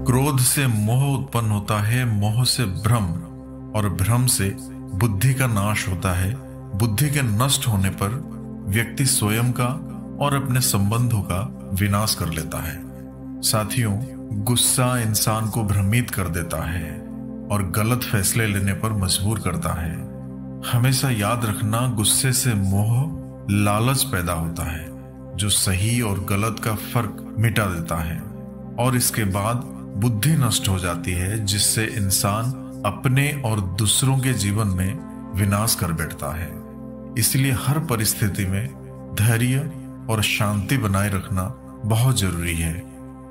क्रोध से मोह उत्पन्न होता है, मोह से भ्रम, और भ्रम से बुद्धि का नाश होता है। बुद्धि के नष्ट होने पर व्यक्ति स्वयं का और अपने संबंधों का विनाश कर लेता है। साथियों, गुस्सा इंसान को भ्रमित कर देता है और गलत फैसले लेने पर मजबूर करता है। हमेशा याद रखना, गुस्से से मोह, लालच पैदा होता है जो सही और गलत का फर्क मिटा देता है, और इसके बाद बुद्धि नष्ट हो जाती है, जिससे इंसान अपने और दूसरों के जीवन में विनाश कर बैठता है। इसलिए हर परिस्थिति में धैर्य और शांति बनाए रखना बहुत जरूरी है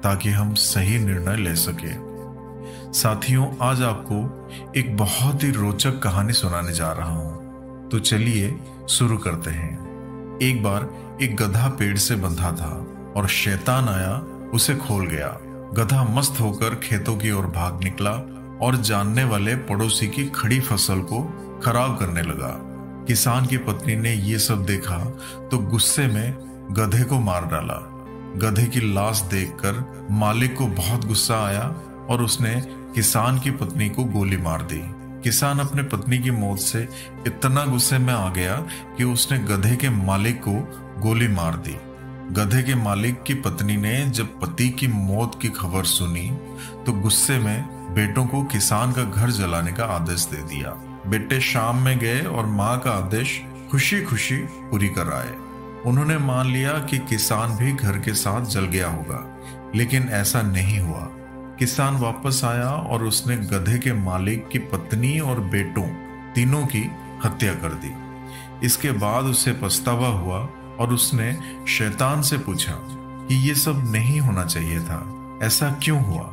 ताकि हम सही निर्णय ले सके। साथियों, आज आपको एक बहुत ही रोचक कहानी सुनाने जा रहा हूं, तो चलिए शुरू करते हैं। एक बार एक गधा पेड़ से बंधा था और शैतान आया, उसे खोल गया। गधा मस्त होकर खेतों की ओर भाग निकला और जानने वाले पड़ोसी की खड़ी फसल को खराब करने लगा। किसान की पत्नी ने ये सब देखा तो गुस्से में गधे को मार डाला। गधे की लाश देखकर मालिक को बहुत गुस्सा आया और उसने किसान की पत्नी को गोली मार दी। किसान अपने पत्नी की मौत से इतना गुस्से में आ गया कि उसने गधे के मालिक को गोली मार दी। गधे के मालिक की पत्नी ने जब पति की मौत की खबर सुनी तो गुस्से में बेटों को किसान का घर जलाने का आदेश दे दिया। बेटे शाम में गए और माँ का आदेश खुशी खुशी पूरी कर आए। उन्होंने मान लिया कि किसान भी घर के साथ जल गया होगा, लेकिन ऐसा नहीं हुआ। किसान वापस आया और उसने गधे के मालिक की पत्नी और बेटों तीनों की हत्या कर दी। इसके बाद उसे पछतावा हुआ और उसने शैतान से पूछा कि ये सब नहीं होना चाहिए था, ऐसा क्यों हुआ?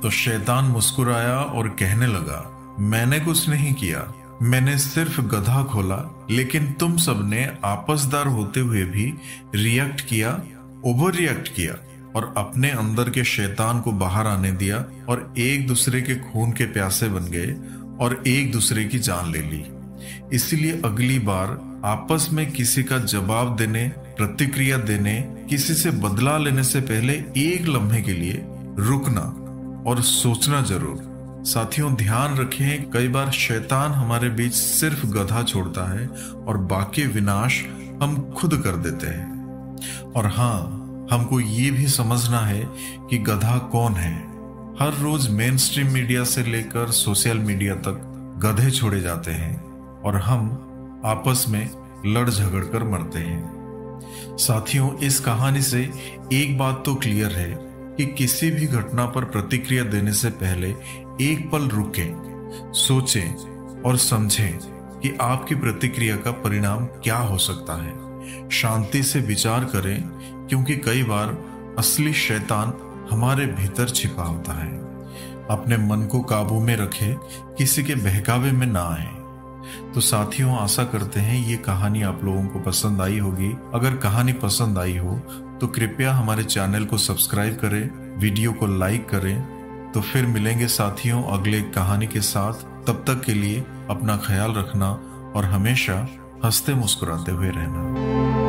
तो शैतान मुस्कुराया और कहने लगा, मैंने कुछ नहीं किया, मैंने सिर्फ गधा खोला, लेकिन तुम सबने आपसदार होते हुए भी रिएक्ट किया, ओवर रिएक्ट किया और अपने अंदर के शैतान को बाहर आने दिया और एक दूसरे के खून के प्यासे बन गए और एक दूसरे की जान ले ली। इसलिए अगली बार आपस में किसी का जवाब देने, प्रतिक्रिया देने, किसी से बदला लेने से पहले एक लम्हे के लिए रुकना और सोचना जरूर। साथियों, ध्यान रखें, कई बार शैतान हमारे बीच सिर्फ गधा छोड़ता है और बाकी विनाश हम खुद कर देते हैं। और हाँ, हमको ये भी समझना है कि गधा कौन है। हर रोज मेन स्ट्रीम मीडिया से लेकर सोशल मीडिया तक गधे छोड़े जाते हैं और हम आपस में लड़ झगड़ कर मरते हैं। साथियों, इस कहानी से एक बात तो क्लियर है कि किसी भी घटना पर प्रतिक्रिया देने से पहले एक पल रुकें, सोचें और समझें कि आपकी प्रतिक्रिया का परिणाम क्या हो सकता है। शांति से विचार करें, क्योंकि कई बार असली शैतान हमारे भीतर छिपा होता है। अपने मन को काबू में रखें, किसी के बहकावे में ना आए। तो साथियों, आशा करते हैं ये कहानी आप लोगों को पसंद आई होगी। अगर कहानी पसंद आई हो तो कृपया हमारे चैनल को सब्सक्राइब करें, वीडियो को लाइक करें। तो फिर मिलेंगे साथियों अगले कहानी के साथ। तब तक के लिए अपना ख्याल रखना और हमेशा हंसते मुस्कुराते हुए रहना।